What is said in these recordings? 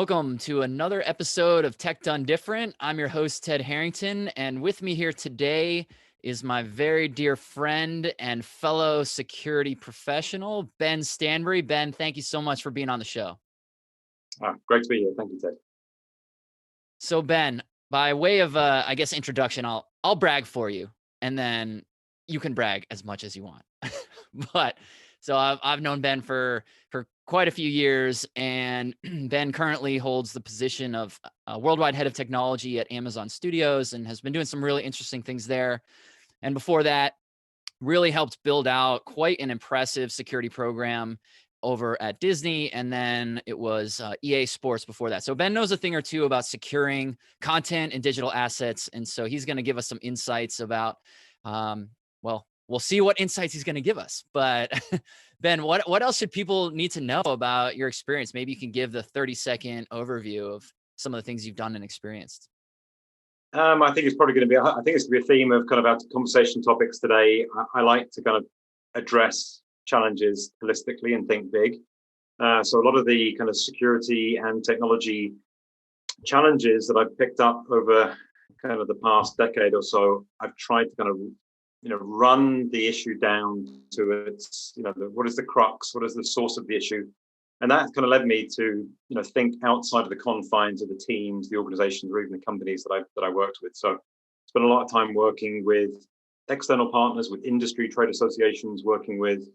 Welcome to another episode of Tech Done Different. I'm your host, Ted Harrington, and with me here today is my very dear friend and fellow security professional, Ben Stanbury. Ben, thank you so much for being on the show. Great to be here. Thank you, Ted. So, Ben, by way of, I guess, introduction, I'll brag for you, and then you can brag as much as you want. But so I've known Ben for quite a few years, and Ben currently holds the position of worldwide head of technology at Amazon Studios, and has been doing some really interesting things there. And before that, really helped build out quite an impressive security program over at Disney, and then it was EA Sports before that. So Ben knows a thing or two about securing content and digital assets, and so he's going to give us some insights about. Well, we'll see what insights he's going to give us. But Ben, what else should people need to know about your experience? Maybe you can give the 30-second overview of some of the things you've done and experienced. I think it's probably going to be. I think it's going to be a theme of kind of our conversation topics today. I like to kind of address challenges holistically and think big. So a lot of the kind of security and technology challenges that I've picked up over kind of the past decade or so, I've tried to kind of run the issue down to its what is the crux, what is the source of the issue. And that kind of led me to, think outside of the confines of the teams, the organizations, or even the companies that I worked with. So spent a lot of time working with external partners, with industry trade associations, working with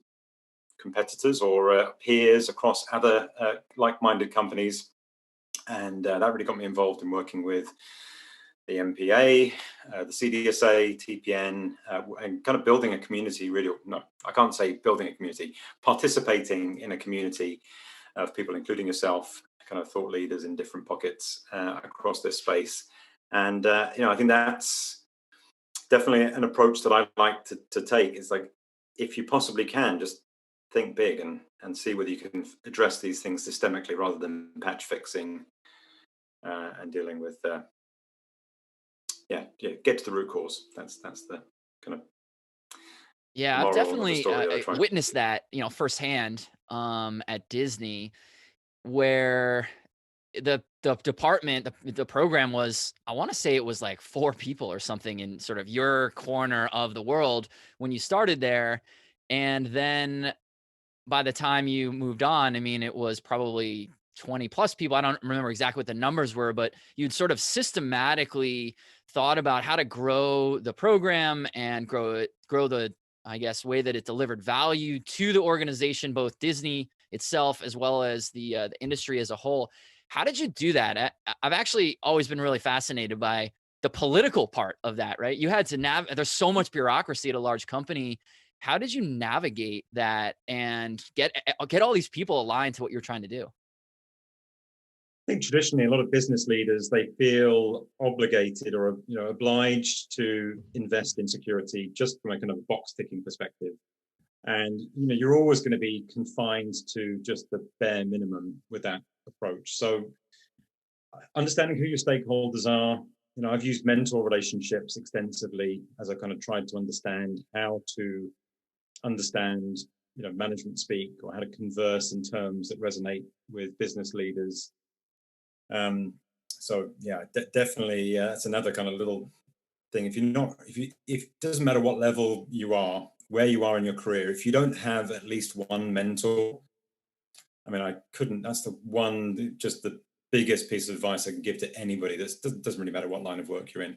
competitors or peers across other like-minded companies. And that really got me involved in working with the MPA, the CDSA, TPN, and kind of building a community. Really, no, I can't say building a community, participating in a community of people, including yourself, kind of thought leaders in different pockets across this space. And, I think that's definitely an approach that I like to take. It's like, if you possibly can, just think big and see whether you can address these things systemically rather than patch fixing and dealing with, get to the root cause. That's the kind of Yeah, I've moral of the definitely story that I try. witnessed that, firsthand at Disney, where the department, the program was, I want to say it was like 4 people or something in sort of your corner of the world when you started there. And then by the time you moved on, I mean, it was probably 20 plus people. I don't remember exactly what the numbers were, but you'd sort of systematically thought about how to grow the program and grow the, I guess, way that it delivered value to the organization, both Disney itself as well as the industry as a whole. How did you do that? I've actually always been really fascinated by the political part of that, right? You had to there's so much bureaucracy at a large company. How did you navigate that and get all these people aligned to what you're trying to do? I think traditionally a lot of business leaders, they feel obligated or obliged to invest in security just from a kind of box ticking perspective. And you're always going to be confined to just the bare minimum with that approach. So understanding who your stakeholders are, I've used mentor relationships extensively as I kind of tried to understand how to understand management speak, or how to converse in terms that resonate with business leaders. So yeah, definitely that's another kind of little thing. If it doesn't matter what level you are, where you are in your career, if you don't have at least one mentor, I mean, that's just the biggest piece of advice I can give to anybody. That doesn't really matter what line of work you're in.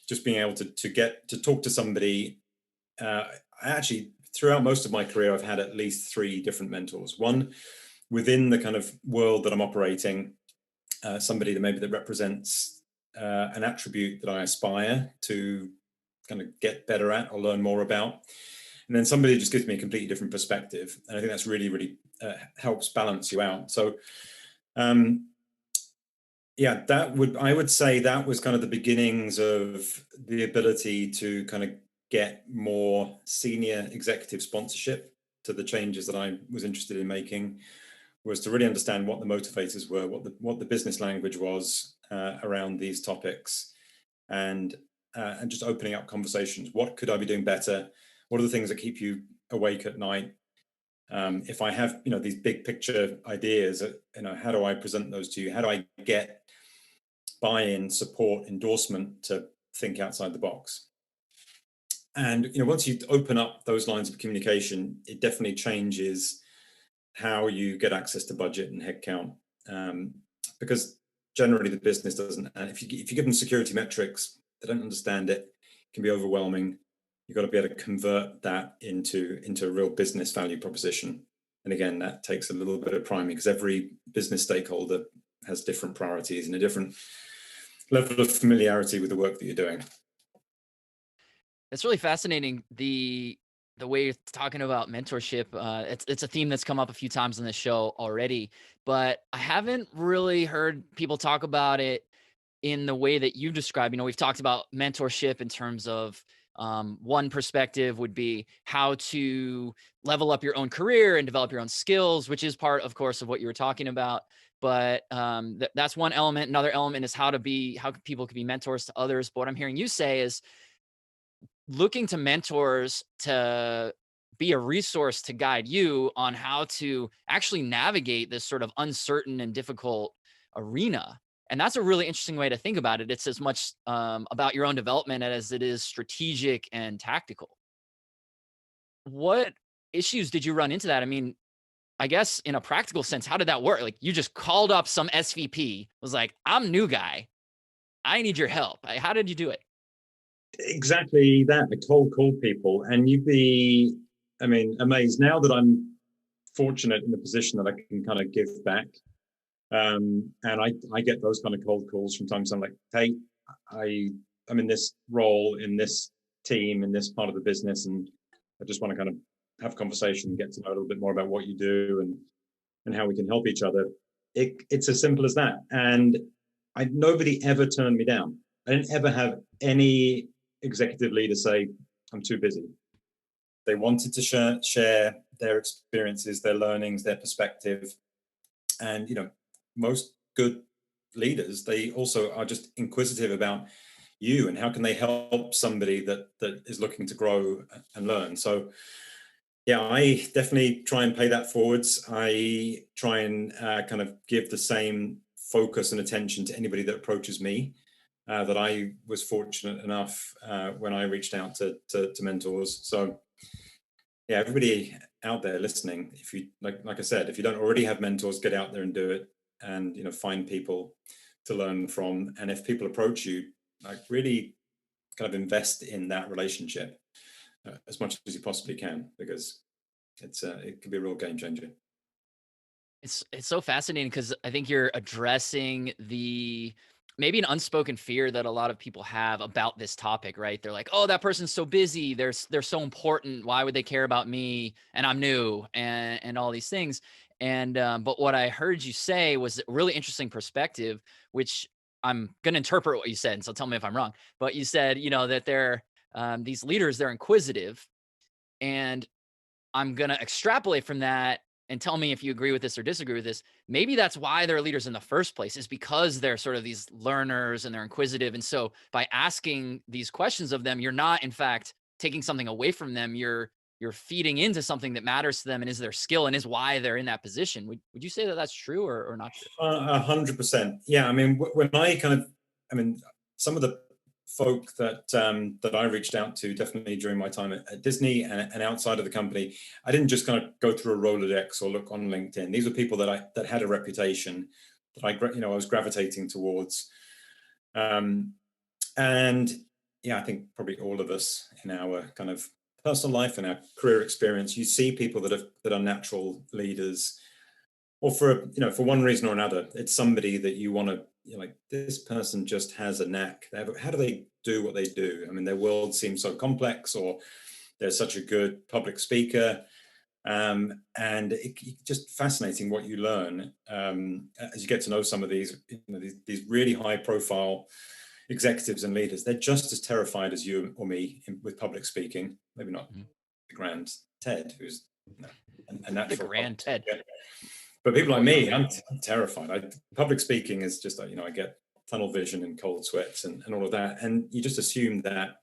Just being able to get to talk to somebody. I actually, throughout most of my career, I've had at least 3 different mentors. One within the kind of world that I'm operating, somebody that represents an attribute that I aspire to kind of get better at or learn more about. And then somebody just gives me a completely different perspective. And I think that's really, really helps balance you out. So, I would say that was kind of the beginnings of the ability to kind of get more senior executive sponsorship to the changes that I was interested in making, was to really understand what the motivators were, what the business language was around these topics, and just opening up conversations. What could I be doing better? What are the things that keep you awake at night? If I have, these big picture ideas, how do I present those to you? How do I get buy-in, support, endorsement to think outside the box? And once you open up those lines of communication, it definitely changes how you get access to budget and headcount, because generally the business doesn't. And if you give them security metrics, they don't understand it. It can be overwhelming. You've got to be able to convert that into a real business value proposition. And again, that takes a little bit of priming, because every business stakeholder has different priorities and a different level of familiarity with the work that you're doing. It's really fascinating, the way you're talking about mentorship. It's a theme that's come up a few times on the show already, but I haven't really heard people talk about it in the way that you describe. We've talked about mentorship in terms of, one perspective would be how to level up your own career and develop your own skills, which is part, of course, of what you were talking about. But that's one element. Another element is how people can be mentors to others. But what I'm hearing you say is looking to mentors to be a resource to guide you on how to actually navigate this sort of uncertain and difficult arena. And that's a really interesting way to think about it. It's as much about your own development as it is strategic and tactical. What issues did you run into that? I mean, I guess in a practical sense, how did that work? Like, you just called up some SVP, was like, I'm new guy. I need your help. How did you do it? Exactly that. I cold call people, and you'd be, amazed now that I'm fortunate in the position that I can kind of give back. And I get those kind of cold calls from time to time, like, hey, I'm in this role in this team in this part of the business, and I just want to kind of have a conversation and get to know a little bit more about what you do and how we can help each other. It's as simple as that. And nobody ever turned me down. I didn't ever have any executive leader say, I'm too busy. They wanted to share their experiences, their learnings, their perspective. And, most good leaders, they also are just inquisitive about you and how can they help somebody that is looking to grow and learn. So yeah, I definitely try and pay that forwards. I try and kind of give the same focus and attention to anybody that approaches me, that I was fortunate enough when I reached out to mentors. So yeah, everybody out there listening, if you like I said, if you don't already have mentors, get out there and do it, and find people to learn from. And if people approach you, like, really kind of invest in that relationship as much as you possibly can, because it can be a real game changer. It's so fascinating because I think you're addressing the maybe an unspoken fear that a lot of people have about this topic, right? They're like, "Oh, that person's so busy. They're so important. Why would they care about me? And I'm new, and all these things." And but what I heard you say was a really interesting perspective, which I'm gonna interpret what you said. And so tell me if I'm wrong. But you said, that they're these leaders, they're inquisitive, and I'm going to extrapolate from that and tell me if you agree with this or disagree with this. Maybe that's why they're leaders in the first place, is because they're sort of these learners and they're inquisitive. And so by asking these questions of them, you're not, in fact, taking something away from them. You're feeding into something that matters to them and is their skill and is why they're in that position. Would you say that that's true or not true? 100%. Yeah, I mean, when some of the folk that I reached out to, definitely during my time at Disney and outside of the company, I didn't just kind of go through a Rolodex or look on LinkedIn. These were people that had a reputation that I was gravitating towards. And yeah, I think probably all of us in our kind of personal life and our career experience, you see people that are natural leaders, or for one reason or another, it's somebody that you want to, like, this person just has a knack. How do they do what they do? I mean, their world seems so complex, or they're such a good public speaker. And it's just fascinating what you learn as you get to know some of these really high profile executives and leaders. They're just as terrified as you or me with public speaking. Maybe not Mhm. the grand Ted, who's a The natural grand public Ted. speaker. But people like Oh, yeah. me, I'm terrified. Public speaking is just, I get tunnel vision and cold sweats and all of that. And you just assume that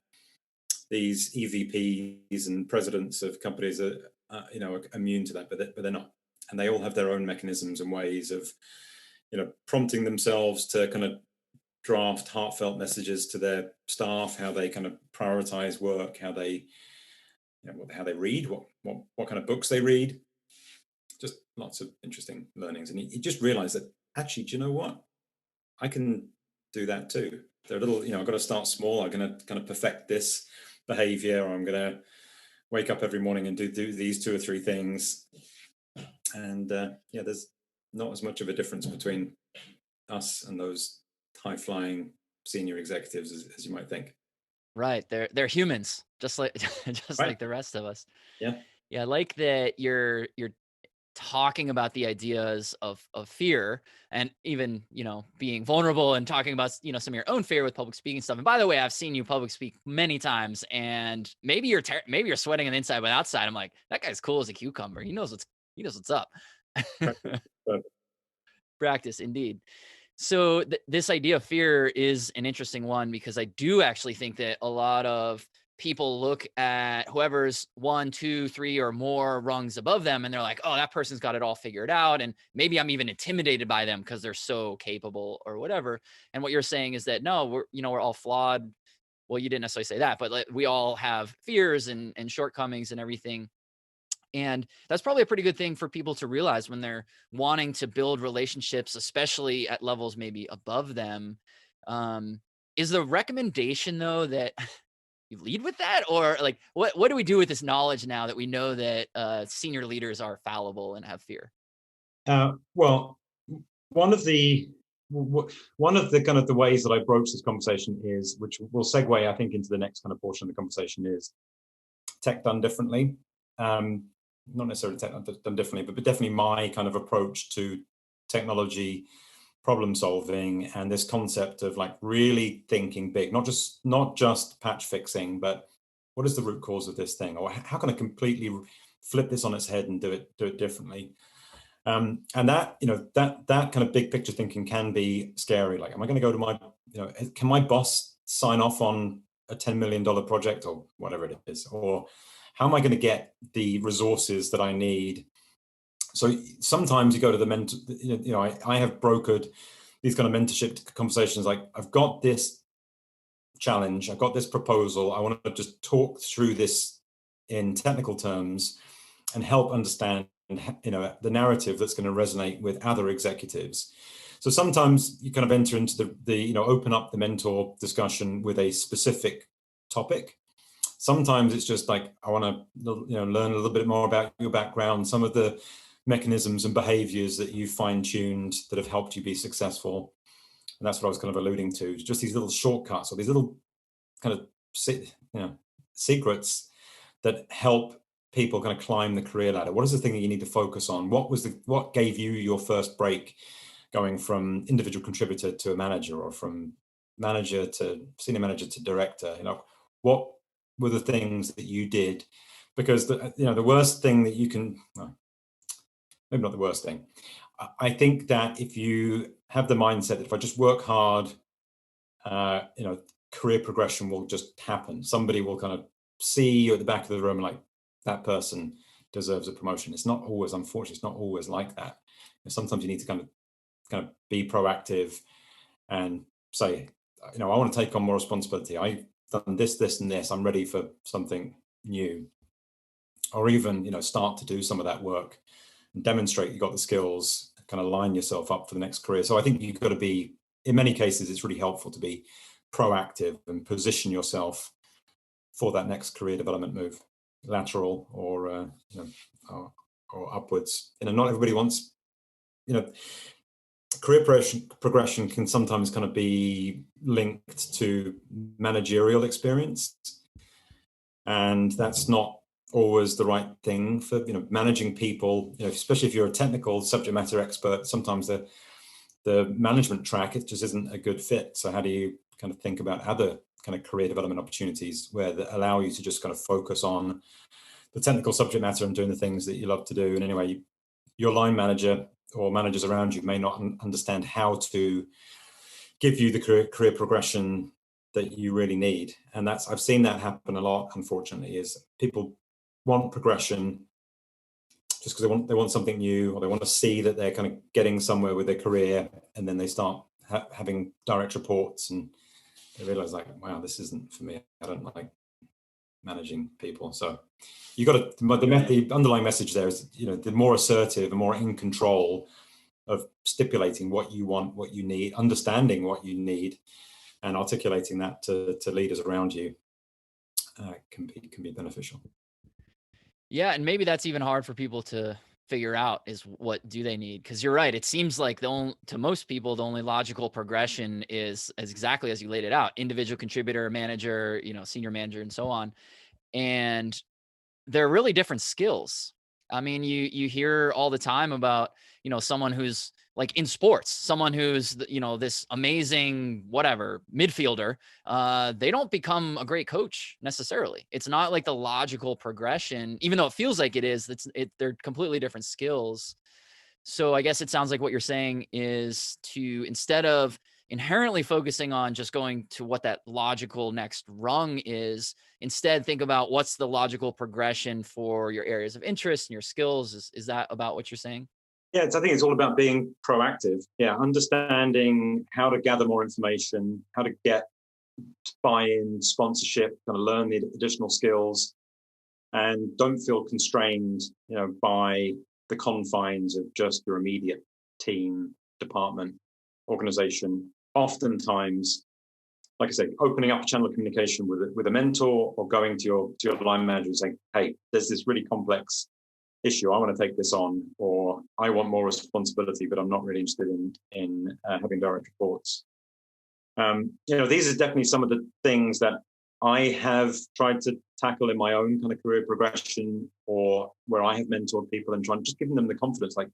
these EVPs and presidents of companies immune to that, but they're not, and they all have their own mechanisms and ways of prompting themselves to kind of draft heartfelt messages to their staff, how they kind of prioritize work, how they how they read, what kind of books they read. Just lots of interesting learnings, and you just realize that actually, do you know what? I can do that too. They're a little, I've got to start small. I'm going to kind of perfect this behavior, or I'm going to wake up every morning and do these 2 or 3 things. And there's not as much of a difference between us and those high flying senior executives as you might think. Right. They're humans, just like just Right. like the rest of us. Yeah. Yeah, I like that you're talking about the ideas of fear, and even being vulnerable and talking about some of your own fear with public speaking stuff. And by the way, I've seen you public speak many times, and maybe you're sweating on the inside but outside I'm like, that guy's cool as a cucumber. He knows what's up. Practice indeed. So this idea of fear is an interesting one, because I do actually think that a lot of people look at whoever's 1, 2, 3 or more rungs above them, and they're like, oh, that person's got it all figured out. And maybe I'm even intimidated by them because they're so capable or whatever. And what you're saying is that no, we're all flawed. Well, you didn't necessarily say that, but like, we all have fears and shortcomings and everything. And that's probably a pretty good thing for people to realize when they're wanting to build relationships, especially at levels maybe above them. Is the recommendation though that you lead with that, or like what do we do with this knowledge now that we know that senior leaders are fallible and have fear? Well, one of the kind of the ways that I broach this conversation is, which will segue, I think, into the next kind of portion of the conversation, is tech done differently. Not necessarily tech done differently, but definitely my kind of approach to technology, problem solving, and this concept of like really thinking big, not just patch fixing, but what is the root cause of this thing, or how can I completely flip this on its head and do it differently. And that that kind of big picture thinking can be scary. Like, am I going to go to my can my boss sign off on a $10 million project or whatever it is, or how am I going to get the resources that I need? So sometimes you go to the mentor, I have brokered these kind of mentorship conversations. Like, I've got this challenge, I've got this proposal, I want to just talk through this in technical terms and help understand the narrative that's going to resonate with other executives. So sometimes you kind of enter into the open up the mentor discussion with a specific topic. Sometimes it's just like, I want to learn a little bit more about your background, some of the mechanisms and behaviors that you fine-tuned that have helped you be successful. And that's what I was kind of alluding to, just these little shortcuts or these little kind of secrets that help people kind of climb the career ladder. What is the thing that you need to focus on? What gave you your first break going from individual contributor to a manager, or from manager to senior manager to director? What were the things that you did? Because the worst thing that you can, well, maybe not the worst thing. I think that if you have the mindset that if I just work hard, career progression will just happen. Somebody will kind of see you at the back of the room, like, that person deserves a promotion. It's not always, unfortunately, it's not always like that. Sometimes you need to kind of be proactive and say, I want to take on more responsibility. I've done this, and this. I'm ready for something new. Or even, start to do some of that work and demonstrate you've got the skills, kind of line yourself up for the next career. So I think you've got to be, in many cases, it's really helpful to be proactive and position yourself for that next career development move, lateral or upwards. Not everybody wants, career progression can sometimes kind of be linked to managerial experience, and that's not always the right thing for managing people. Especially if you're a technical subject matter expert, sometimes the management track, it just isn't a good fit. So how do you kind of think about other kind of career development opportunities where that allow you to just kind of focus on the technical subject matter and doing the things that you love to do? And anyway, your line manager or managers around you may not understand how to give you the career progression that you really need. And I've seen that happen a lot, unfortunately, is people want progression, just because they want something new, or they want to see that they're kind of getting somewhere with their career, and then they start having direct reports, and they realize like, wow, this isn't for me. I don't like managing people. So you got to, the underlying message there is, the more assertive and more in control of stipulating what you want, what you need, understanding what you need, and articulating that to leaders around you can be beneficial. Yeah, and maybe that's even hard for people to figure out, is what do they need? Because you're right, it seems like to most people, the only logical progression is as exactly as you laid it out: individual contributor, manager, senior manager, and so on. And they're really different skills. I mean, you hear all the time about, someone who's like in sports, someone who's, this amazing, whatever, midfielder. They don't become a great coach necessarily. It's not like the logical progression, even though it feels like it is. They're completely different skills. So I guess it sounds like what you're saying is to, instead of inherently focusing on just going to what that logical next rung is, instead think about what's the logical progression for your areas of interest and your skills. Is that about what you're saying? Yeah, I think it's all about being proactive. Yeah, understanding how to gather more information, how to get buy-in, sponsorship, kind of learn the additional skills, and don't feel constrained, by the confines of just your immediate team, department, organization. Oftentimes, like I say, opening up a channel of communication with a mentor, or going to your line manager and saying, hey, there's this really complex issue, I want to take this on, or I want more responsibility, but I'm not really interested in having direct reports. These are definitely some of the things that I have tried to tackle in my own kind of career progression, or where I have mentored people and just giving them the confidence, like,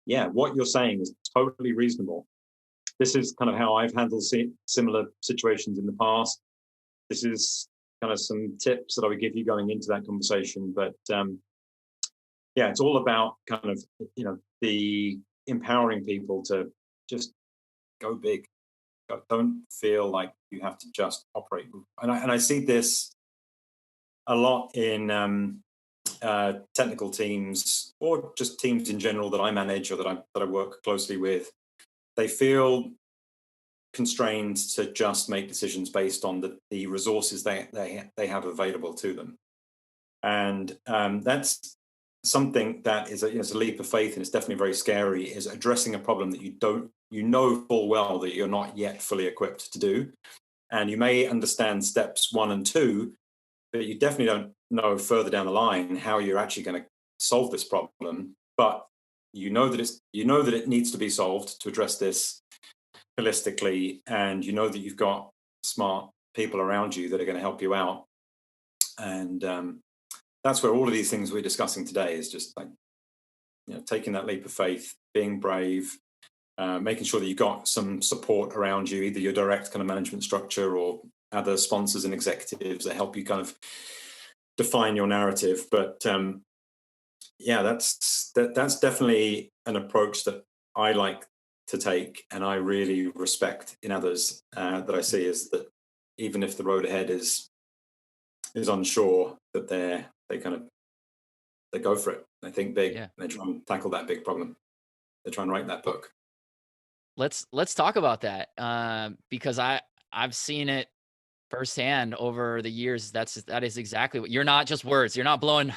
yeah, what you're saying is totally reasonable. This is kind of how I've handled similar situations in the past. This is kind of some tips that I would give you going into that conversation. But yeah, it's all about kind of, the empowering people to just go big. Don't feel like you have to just operate. And I see this a lot in technical teams, or just teams in general that I manage, or that I work closely with. They feel constrained to just make decisions based on the resources they have available to them. And that's something that is a leap of faith, and it's definitely very scary, is addressing a problem that you know full well that you're not yet fully equipped to do. And you may understand steps 1 and 2, but you definitely don't know further down the line how you're actually going to solve this problem. But you know that it needs to be solved to address this holistically, and you know that you've got smart people around you that are going to help you out. And that's where all of these things we're discussing today is just like, taking that leap of faith, being brave, making sure that you've got some support around you, either your direct kind of management structure, or other sponsors and executives that help you kind of define your narrative. But yeah, that's definitely an approach that I like to take, and I really respect in others that I see, is that even if the road ahead is unsure, that they go for it. They think big. Yeah. They try and tackle that big problem. They try and write that book. Let's talk about that, because I've seen it firsthand over the years. That is exactly what, you're not just words. You're not blowing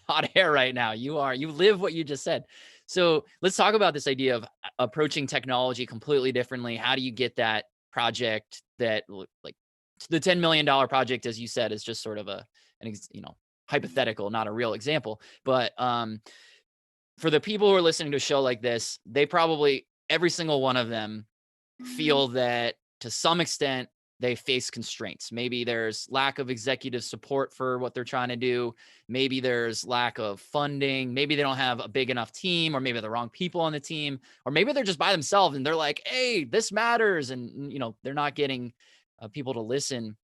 hot air right now. You live what you just said. So let's talk about this idea of approaching technology completely differently. How do you get that project that, like, the $10 million project, as you said, is just sort of hypothetical, not a real example. But for the people who are listening to a show like this, they probably, every single one of them, feel that to some extent they face constraints. Maybe there's lack of executive support for what they're trying to do. Maybe there's lack of funding. Maybe they don't have a big enough team, or maybe the wrong people on the team, or maybe they're just by themselves and they're like, hey, this matters. And, they're not getting people to listen.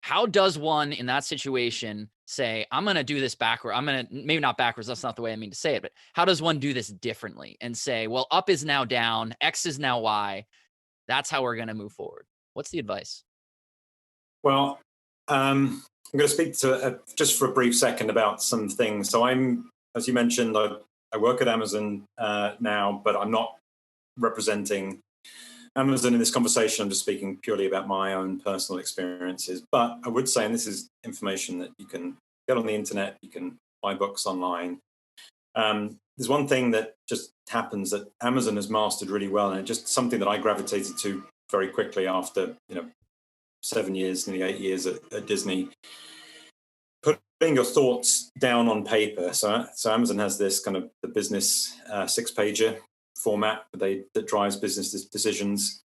How does one in that situation say, I'm going to do this backward? Maybe not backwards. That's not the way I mean to say it, but how does one do this differently and say, well, up is now down, X is now Y. That's how we're going to move forward. What's the advice? Well, I'm going to speak to just for a brief second about some things. So I'm as you mentioned, I work at Amazon now, but I'm not representing Amazon in this conversation. I'm just speaking purely about my own personal experiences. But I would say, and this is information that you can get on the internet, you can buy books online. There's one thing that just happens that Amazon has mastered really well, and it's just something that I gravitated to very quickly after 7 years, nearly 8 years at Disney. Putting your thoughts down on paper. So Amazon has this kind of the business 6-pager format that drives business decisions.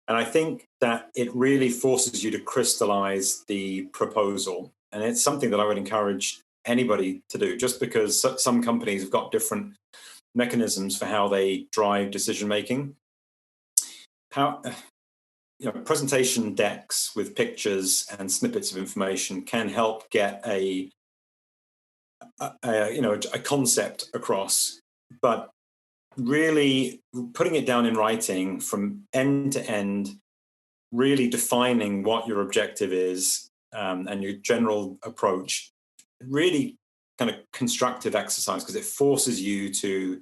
And I think that it really forces you to crystallize the proposal. And it's something that I would encourage anybody to do, just because some companies have got different mechanisms for how they drive decision making. Presentation decks with pictures and snippets of information can help get a concept across, but really putting it down in writing from end to end, really defining what your objective is, and your general approach, really kind of constructive exercise, because it forces you to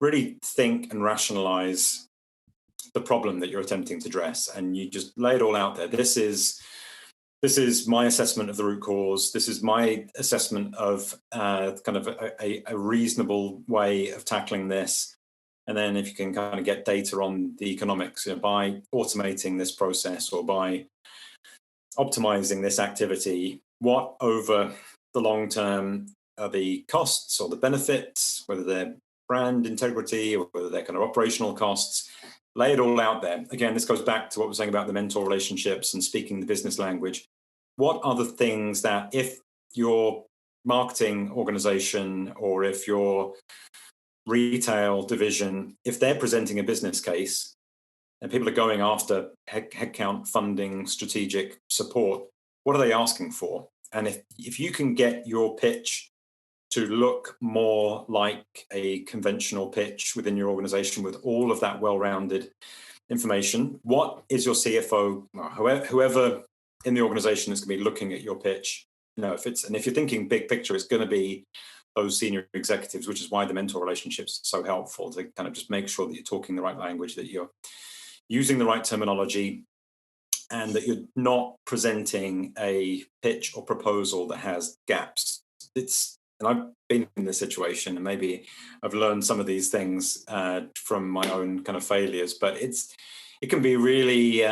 really think and rationalize the problem that you're attempting to address, and you just lay it all out there. This is my assessment of the root cause. This is my assessment of kind of a reasonable way of tackling this. And then if you can kind of get data on the economics, by automating this process or by optimizing this activity, what over the long term are the costs or the benefits, whether they're brand integrity or whether they're kind of operational costs. Lay it all out there. Again, this goes back to what we're saying about the mentor relationships and speaking the business language. What are the things that, if your marketing organization or if your retail division, if they're presenting a business case and people are going after headcount, funding, strategic support, what are they asking for? And if you can get your pitch to look more like a conventional pitch within your organization with all of that well-rounded information, what is your CFO, whoever in the organization is going to be looking at your pitch? If you're thinking big picture, it's going to be those senior executives, which is why the mentor relationships are so helpful, to kind of just make sure that you're talking the right language, that you're using the right terminology, and that you're not presenting a pitch or proposal that has gaps. And I've been in this situation, and maybe I've learned some of these things from my own kind of failures, but it can be really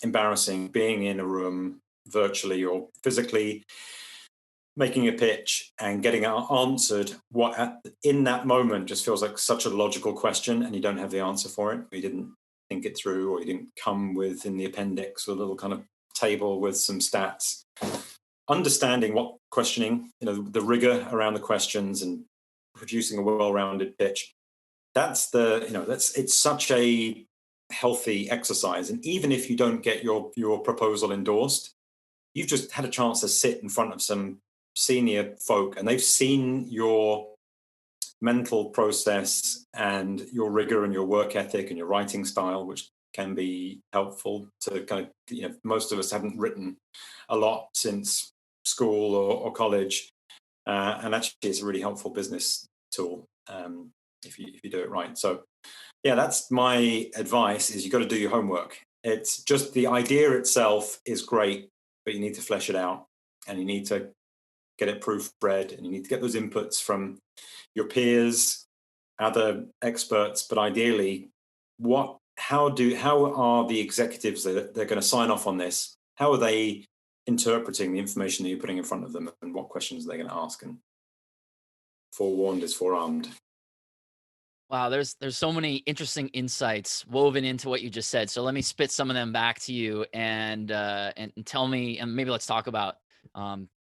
embarrassing being in a room virtually or physically, making a pitch and getting answered what in that moment just feels like such a logical question, and you don't have the answer for it. You didn't think it through, or you didn't come with in the appendix a little kind of table with some stats. Understanding what questioning, the rigor around the questions and producing a well-rounded pitch. It's such a healthy exercise. And even if you don't get your proposal endorsed, you've just had a chance to sit in front of some senior folk, and they've seen your mental process and your rigor and your work ethic and your writing style, which can be helpful to kind of, most of us haven't written a lot since school or college, and actually it's a really helpful business tool if you do it right. So yeah, that's my advice: is you got to do your homework. It's just the idea itself is great, but you need to flesh it out, and you need to get it proofread, and you need to get those inputs from your peers, other experts. But ideally, how are the executives that they're going to sign off on this? How are they interpreting the information that you're putting in front of them, and what questions are they going to ask? And forewarned is forearmed. Wow, there's so many interesting insights woven into what you just said. So let me spit some of them back to you, and tell me, and maybe let's talk about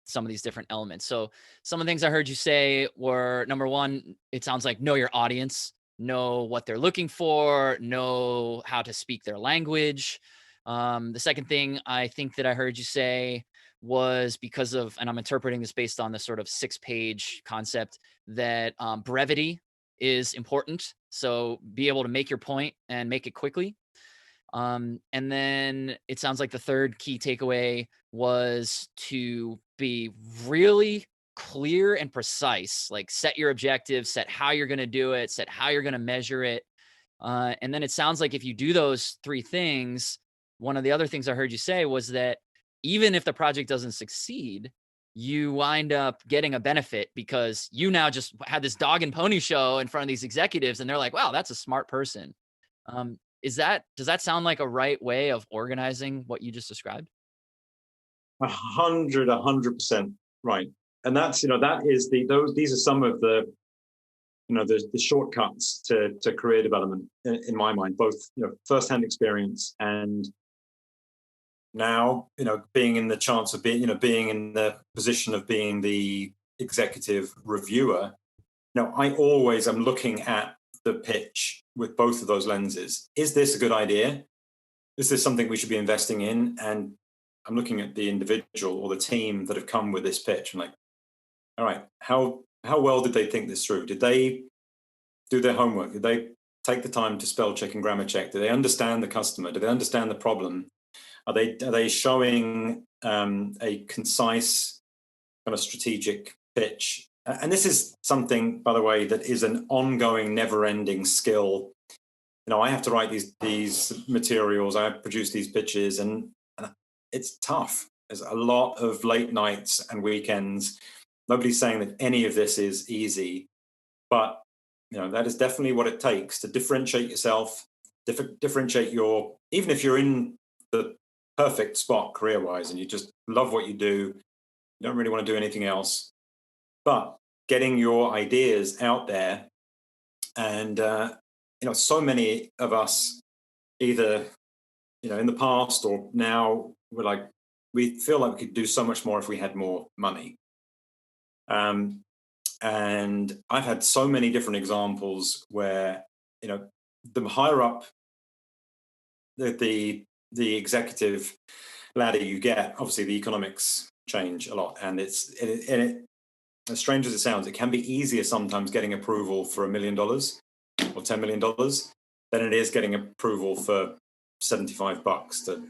some of these different elements. So some of the things I heard you say were, number one, it sounds like know your audience, know what they're looking for, know how to speak their language. The second thing I think that I heard you say was, because of, and I'm interpreting this based on the sort of 6-page concept, that brevity is important. So be able to make your point and make it quickly. And then it sounds like the third key takeaway was to be really clear and precise, like set your objectives, set how you're going to do it, set how you're going to measure it. And then it sounds like if you do those three things, one of the other things I heard you say was that even if the project doesn't succeed, you wind up getting a benefit because you now just had this dog and pony show in front of these executives and they're like, wow, that's a smart person. Does that sound like a right way of organizing what you just described? 100% right. And that's, that is these are some of the, the shortcuts to career development in my mind, both, firsthand experience and now, being in the chance of being in the position of being the executive reviewer. I always am looking at the pitch with both of those lenses. Is this a good idea? Is this something we should be investing in? And I'm looking at the individual or the team that have come with this pitch. I'm like, all right, how well did they think this through? Did they do their homework? Did they take the time to spell check and grammar check? Do they understand the customer? Do they understand the problem? Are they showing a concise kind of strategic pitch? And this is something, by the way, that is an ongoing, never-ending skill. I have to write these materials. I produce these pitches, and it's tough. There's a lot of late nights and weekends. Nobody's saying that any of this is easy, but that is definitely what it takes to differentiate yourself, differentiate even if you're in the perfect spot career-wise and you just love what you do, you don't really want to do anything else, but getting your ideas out there. And so many of us, either in the past or now, we feel like we could do so much more if we had more money. And I've had so many different examples where the higher up the executive ladder you get, obviously the economics change a lot, and it's as strange as it sounds, it can be easier sometimes getting approval for $1 million or $10 million than it is getting approval for $75 to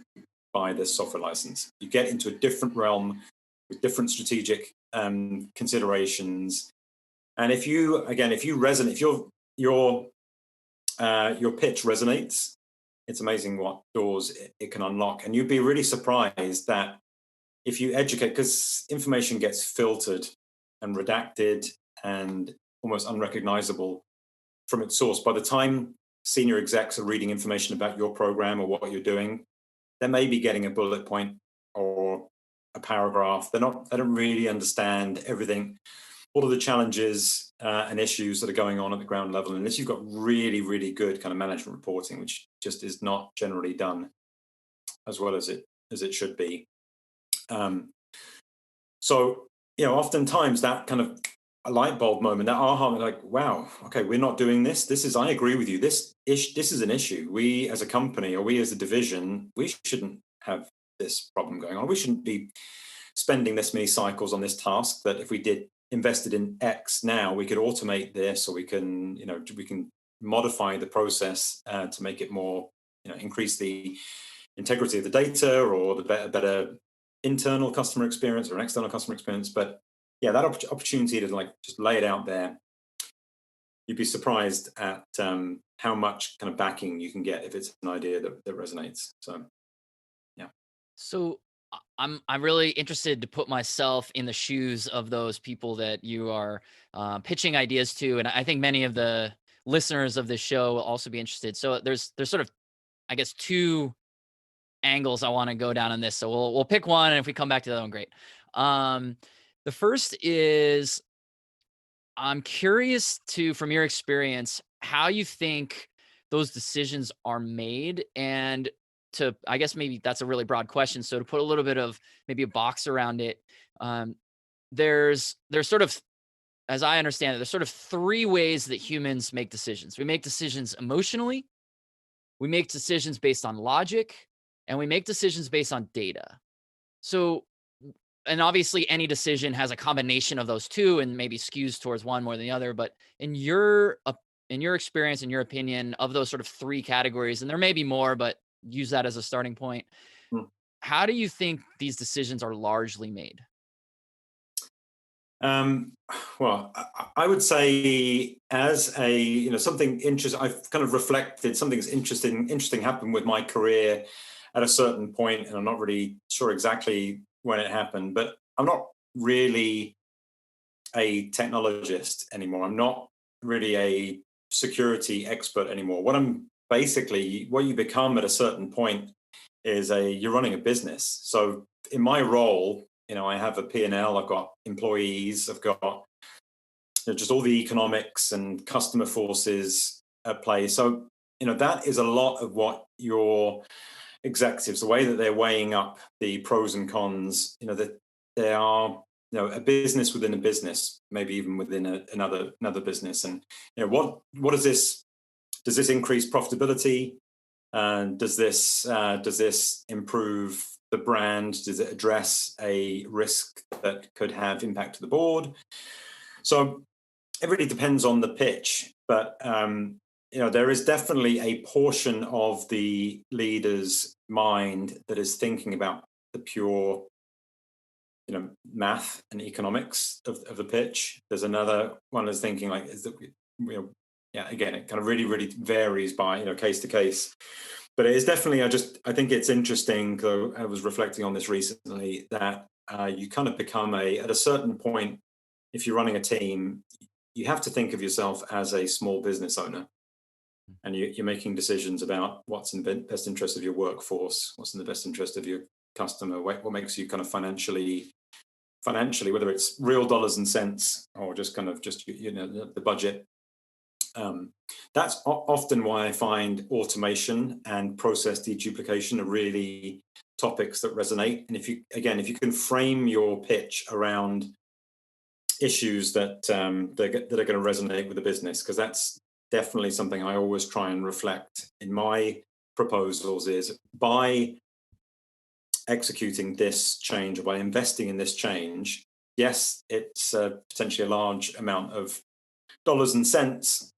buy this software license. You get into a different realm with different strategic considerations. And if you resonate, if your pitch resonates, it's amazing what doors it can unlock. And you'd be really surprised that if you educate, because information gets filtered and redacted and almost unrecognizable from its source. By the time senior execs are reading information about your program or what you're doing, they may be getting a bullet point or a paragraph. They don't really understand everything, all of the challenges and issues that are going on at the ground level. Unless you've got really, really good kind of management reporting, which just is not generally done as well as it should be. So, oftentimes that kind of a light bulb moment, that aha, like, wow, okay, we're not doing this. I agree with you. This is an issue. We as a company or we as a division, we shouldn't have this problem going on. We shouldn't be spending this many cycles on this task that if we invested in X now, we could automate this, or we can modify the process to make it more, increase the integrity of the data or the better internal customer experience or external customer experience. But yeah, that opportunity to just lay it out there, you'd be surprised at how much kind of backing you can get if it's an idea that resonates. So yeah. So I'm really interested to put myself in the shoes of those people that you are pitching ideas to, and I think many of the listeners of this show will also be interested. So there's sort of, I guess, two angles I want to go down on this. So we'll pick one, and if we come back to the other one, great. The first is, I'm curious from your experience, how you think those decisions are made, and I guess maybe that's a really broad question. So to put a little bit of maybe a box around it, there's sort of, as I understand it, there's sort of three ways that humans make decisions. We make decisions emotionally, we make decisions based on logic, and we make decisions based on data. So, and obviously any decision has a combination of those two and maybe skews towards one more than the other. But in your experience, in your opinion, of those sort of three categories, and there may be more, but use that as a starting point. Hmm. How do you think these decisions are largely made? Um, well, I would say as something interesting, I've kind of reflected something's interesting happened with my career at a certain point, and I'm not really sure exactly when it happened, but I'm not really a technologist anymore. I'm not really a security expert anymore. What you become at a certain point is you're running a business. So in my role, I have a P&L, I've got employees, I've got just all the economics and customer forces at play. So, that is a lot of what your executives, the way that they're weighing up the pros and cons, that they are, a business within a business, maybe even within another business. And, what does this increase profitability? And does this improve the brand? Does it address a risk that could have impact to the board? So it really depends on the pitch, but there is definitely a portion of the leader's mind that is thinking about the pure, math and economics of the pitch. There's another one that's thinking like, is that yeah, again, it kind of really, really varies by case to case. But it is definitely, I think it's interesting. Though I was reflecting on this recently that you kind of become at a certain point, if you're running a team, you have to think of yourself as a small business owner, and you're making decisions about what's in the best interest of your workforce, what's in the best interest of your customer, what makes you kind of financially, whether it's real dollars and cents or just kind of the budget. That's often why I find automation and process de-duplication are really topics that resonate. And if you can frame your pitch around issues that that are going to resonate with the business, because that's definitely something I always try and reflect in my proposals, is by executing this change or by investing in this change, yes, it's potentially a large amount of dollars and cents,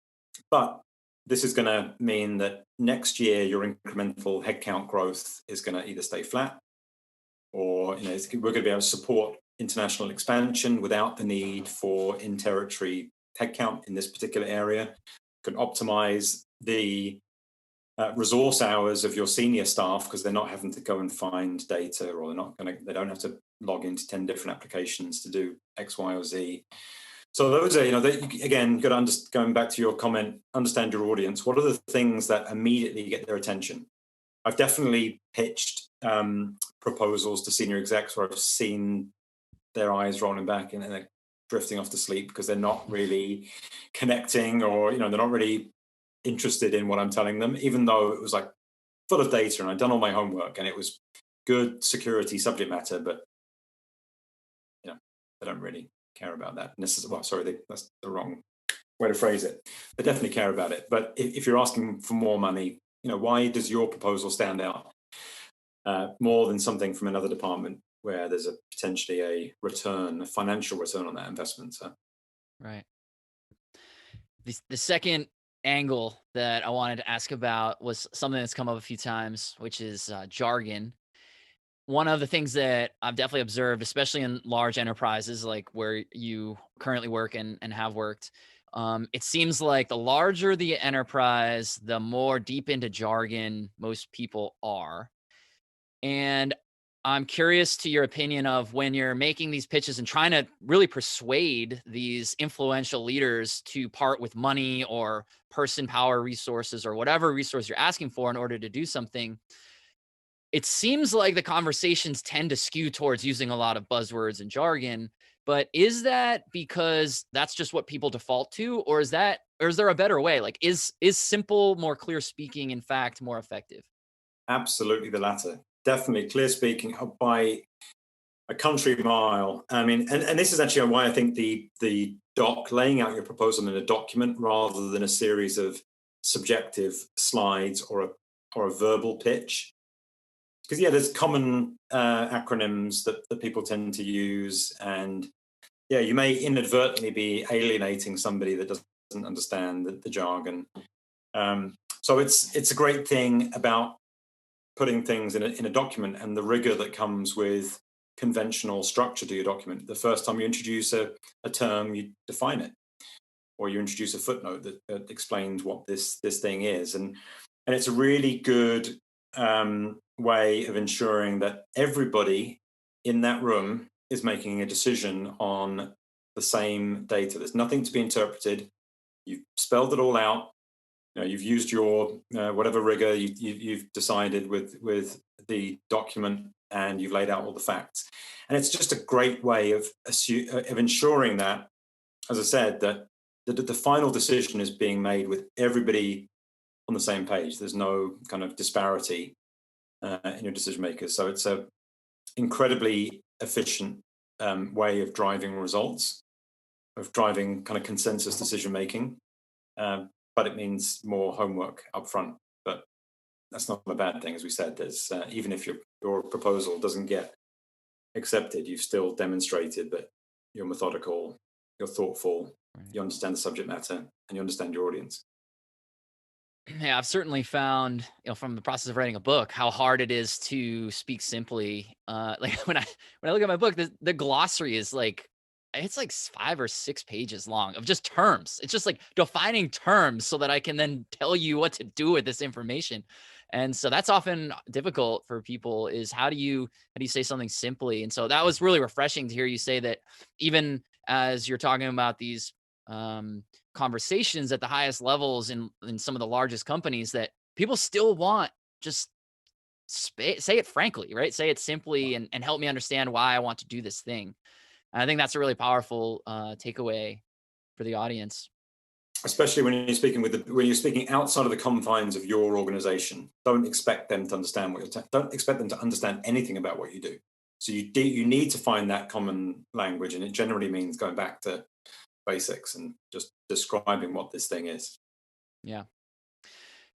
but this is going to mean that next year your incremental headcount growth is going to either stay flat, or we're going to be able to support international expansion without the need for in-territory headcount in this particular area. Can optimize the resource hours of your senior staff because they're not having to go and find data, or they don't have to log into 10 different applications to do X, Y, or Z. So those are, again, going back to your comment, understand your audience. What are the things that immediately get their attention? I've definitely pitched proposals to senior execs where I've seen their eyes rolling back and they're drifting off to sleep because they're not really connecting, or they're not really interested in what I'm telling them, even though it was like full of data and I'd done all my homework and it was good security subject matter, but they don't really care about that. That's the wrong way to phrase it. They definitely care about it, but if you're asking for more money, why does your proposal stand out more than something from another department where there's potentially a financial return on that investment? So. Right. The second angle that I wanted to ask about was something that's come up a few times, which is jargon. One of the things that I've definitely observed, especially in large enterprises like where you currently work and have worked, it seems like the larger the enterprise, the more deep into jargon most people are. And I'm curious to your opinion of when you're making these pitches and trying to really persuade these influential leaders to part with money or person power resources or whatever resource you're asking for in order to do something. It seems like the conversations tend to skew towards using a lot of buzzwords and jargon, but is that because that's just what people default to, or is there a better way? Like, is simple, more clear speaking, in fact, more effective? Absolutely the latter. Definitely clear speaking by a country mile. I mean, and this is actually why I think the laying out your proposal in a document rather than a series of subjective slides or a verbal pitch. Because there's common acronyms that people tend to use, and you may inadvertently be alienating somebody that doesn't understand the jargon. So it's a great thing about putting things in a document and the rigor that comes with conventional structure to your document. The first time you introduce a term, you define it, or you introduce a footnote that explains what this thing is, and it's a really good way of ensuring that everybody in that room is making a decision on the same data. There's nothing to be interpreted. You've spelled it all out. You've used your whatever rigor you've decided with the document, and you've laid out all the facts. And it's just a great way of ensuring that, as I said, that the final decision is being made with everybody on the same page. There's no kind of disparity in your decision makers. So it's a incredibly efficient way of driving results, of driving kind of consensus decision making. But it means more homework up front. But that's not a bad thing, as we said. There's even if your proposal doesn't get accepted, you've still demonstrated that you're methodical, you're thoughtful, you understand the subject matter, and you understand your audience. Yeah, I've certainly found, from the process of writing a book, how hard it is to speak simply. Like when I look at my book, the glossary is like, it's like 5 or 6 pages long of just terms. It's just like defining terms so that I can then tell you what to do with this information. And so that's often difficult for people, is how do you say something simply? And so that was really refreshing to hear you say that, even as you're talking about these um conversations at the highest levels in some of the largest companies, that people still want just say it frankly, right? Say it simply, and help me understand why I want to do this thing. And I think that's a really powerful takeaway for the audience. Especially when you're speaking when you're speaking outside of the confines of your organization. Don't expect them to understand don't expect them to understand anything about what you do. So you need to find that common language, and it generally means going back to basics and just describing what this thing is. Yeah.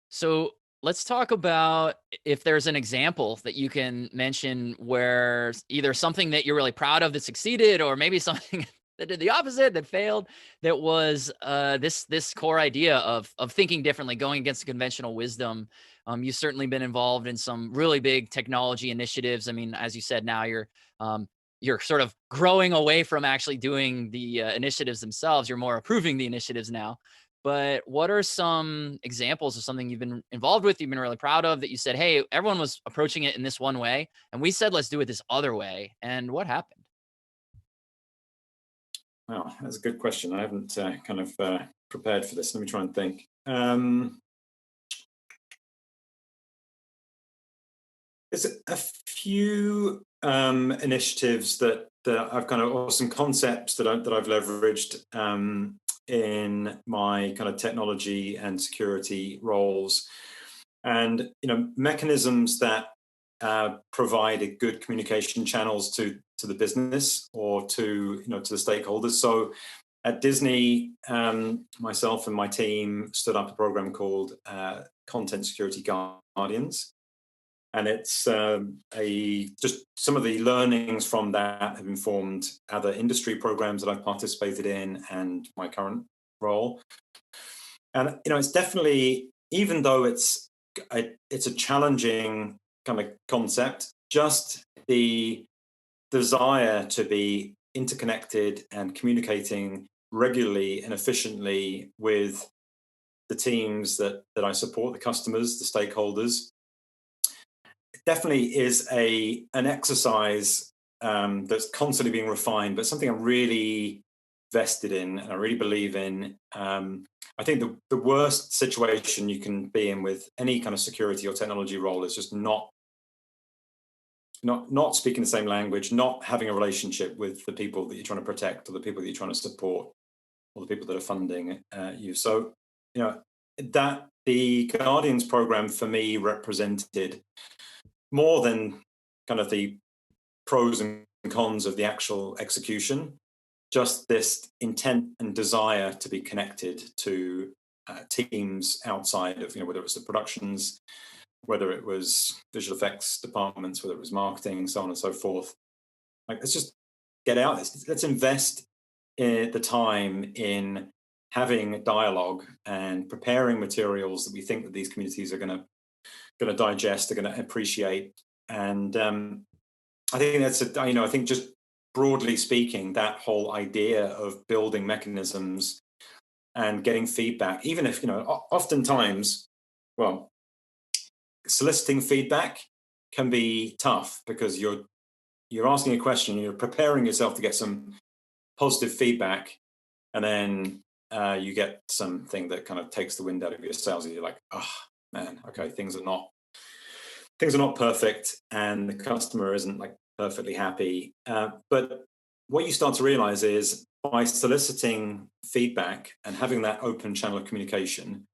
So let's talk about if there's an example that you can mention where either something that you're really proud of that succeeded, or maybe something that did the opposite, that failed, that was this core idea of thinking differently, going against conventional wisdom. You've certainly been involved in some really big technology initiatives. I mean, as you said, now you're sort of growing away from actually doing the initiatives themselves. You're more approving the initiatives now. But what are some examples of something you've been involved with, you've been really proud of, that you said, hey, everyone was approaching it in this one way, and we said, let's do it this other way? And what happened? Wow, that's a good question. I haven't kind of prepared for this. Let me try and think. There's a few initiatives that I've kind of, or some concepts that I've leveraged in my kind of technology and security roles, and mechanisms that provided good communication channels to the business, or to to the stakeholders. So at Disney, myself and my team stood up a program called Content Security Guardians. And it's just some of the learnings from that have informed other industry programs that I've participated in, and my current role. And it's definitely, even though it's a challenging kind of concept, just the desire to be interconnected and communicating regularly and efficiently with the teams that I support, the customers, the stakeholders, definitely is an exercise that's constantly being refined, but something I'm really vested in and I really believe in. I think the worst situation you can be in with any kind of security or technology role is just not speaking the same language, not having a relationship with the people that you're trying to protect, or the people that you're trying to support, or the people that are funding you. So, that the Guardians program for me represented more than kind of the pros and cons of the actual execution, just this intent and desire to be connected to teams outside of, whether it was the productions, whether it was visual effects departments, whether it was marketing, so on and so forth. Like, let's just get out this. Let's invest the time in having dialogue and preparing materials that we think that these communities are going to digest, are going to appreciate, and I think that's I think just broadly speaking, that whole idea of building mechanisms and getting feedback, even if, oftentimes, well, soliciting feedback can be tough because you're asking a question, you're preparing yourself to get some positive feedback, and then you get something that kind of takes the wind out of your sails, and you're like, oh man, okay, things are not perfect, and the customer isn't like perfectly happy. But what you start to realize is by soliciting feedback and having that open channel of communication,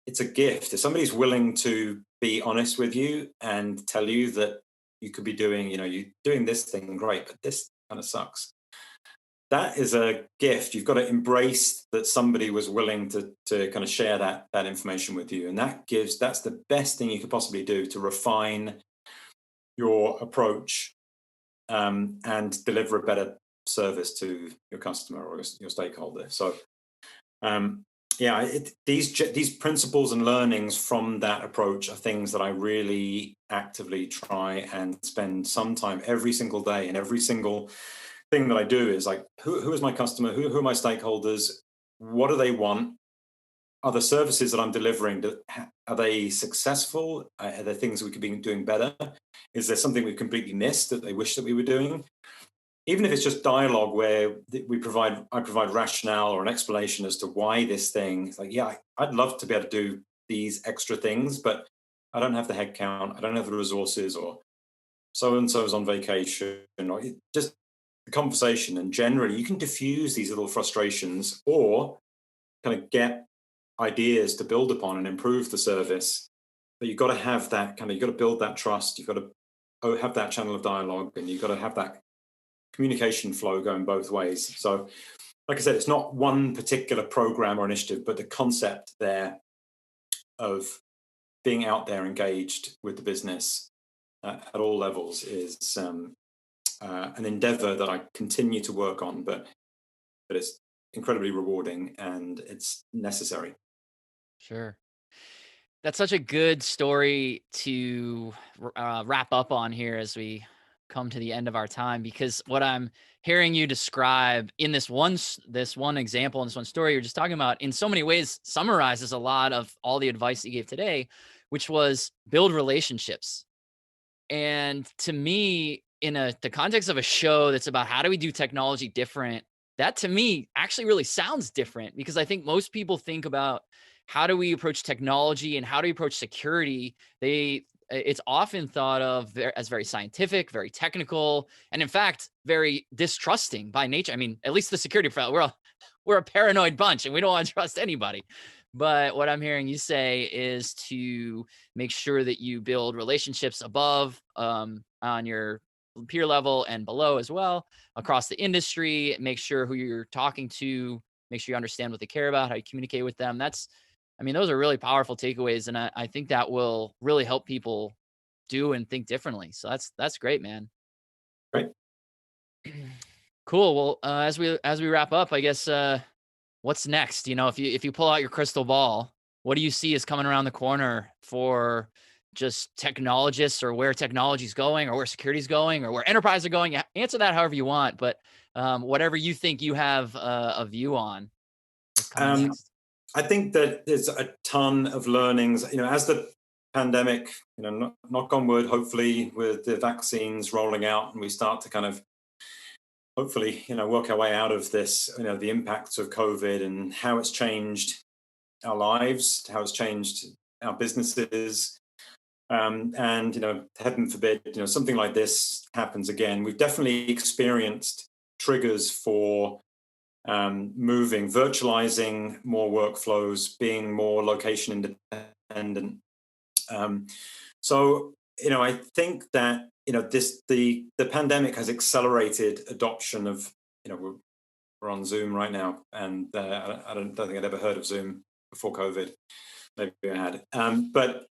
it's a gift. If somebody's willing to be honest with you and tell you that you could be doing, you're doing this thing great, but this kind of sucks. That is a gift. You've got to embrace that somebody was willing to kind of share that information with you. And that's the best thing you could possibly do to refine your approach, and deliver a better service to your customer or your stakeholder. So yeah, these principles and learnings from that approach are things that I really actively try and spend some time every single day, and every single thing that I do is like, who is my customer? Who are my stakeholders? What do they want? Are the services that I'm delivering, are they successful? Are there things we could be doing better? Is there something we've completely missed that they wish that we were doing? Even if it's just dialogue where I provide rationale or an explanation as to why this thing, it's like, yeah, I'd love to be able to do these extra things, but I don't have the head count, I don't have the resources, or so and so is on vacation, or just the conversation. And generally, you can diffuse these little frustrations or kind of get ideas to build upon and improve the service. But you've got to have you've got to build that trust. You've got to have that channel of dialogue, and you've got to have that communication flow going both ways. So, like I said, it's not one particular program or initiative, but the concept there of being out there engaged with the business at all levels is an endeavor that I continue to work on, but it's incredibly rewarding and it's necessary. Sure. That's such a good story to wrap up on here as we come to the end of our time, because what I'm hearing you describe in this one example, in this one story you're just talking about, in so many ways summarizes a lot of all the advice you gave today, which was build relationships. And to me, in the context of a show that's about how do we do technology different, that to me actually really sounds different, because I think most people think about how do we approach technology and how do we approach security. It's often thought of as very scientific, very technical, and in fact, very distrusting by nature. I mean, at least the security profile, we're a paranoid bunch and we don't want to trust anybody. But what I'm hearing you say is to make sure that you build relationships above, on your peer level and below as well, across the industry. Make sure who you're talking to, make sure you understand what they care about, how you communicate with them. I mean, those are really powerful takeaways. And I think that will really help people do and think differently. So that's great, man. Right. Cool. Well, as we wrap up, I guess, what's next? If you pull out your crystal ball, what do you see is coming around the corner for just technologists, or where technology's going, or where security's going, or where enterprise are going? Answer that however you want, but whatever you think you have a view on what's coming Um, next. I think that there's a ton of learnings, as the pandemic, knock on wood, hopefully with the vaccines rolling out and we start to kind of hopefully, work our way out of this, the impacts of COVID and how it's changed our lives, how it's changed our businesses. And, heaven forbid, something like this happens again. We've definitely experienced triggers for moving, virtualizing more workflows, being more location independent. So, I think that, the pandemic has accelerated adoption of, we're on Zoom right now, and I don't think I'd ever heard of Zoom before COVID. Maybe I had, but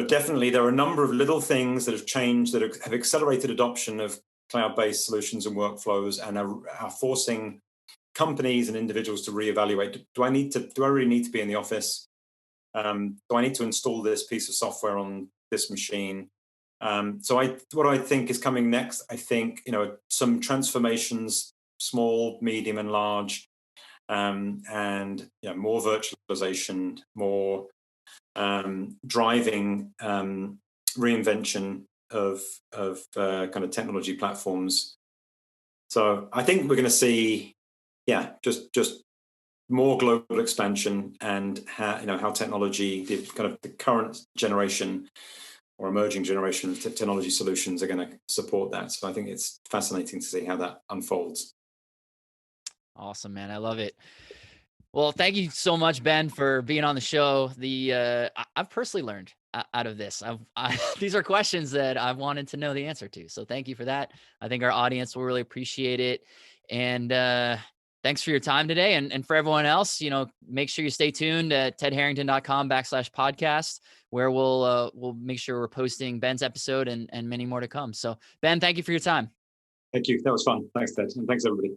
definitely there are a number of little things that have changed that have accelerated adoption of cloud-based solutions and workflows, and are forcing companies and individuals to reevaluate: do I really need to be in the office? Do I need to install this piece of software on this machine? So what I think is coming next, I think, some transformations, small, medium, and large, and more virtualization, more driving reinvention of kind of technology platforms. So I think we're going to see, just more global expansion, and how technology, the current generation or emerging generation of technology solutions are going to support that. So I think it's fascinating to see how that unfolds. Awesome, man. I love it. Well, thank you so much, Ben, for being on the show. I've personally learned out of this. These are questions that I've wanted to know the answer to. So thank you for that. I think our audience will really appreciate it. And thanks for your time today. And for everyone else, make sure you stay tuned at tedharrington.com/podcast, where we'll make sure we're posting Ben's episode and many more to come. So Ben, thank you for your time. Thank you. That was fun. Thanks, Ted. And thanks, everybody.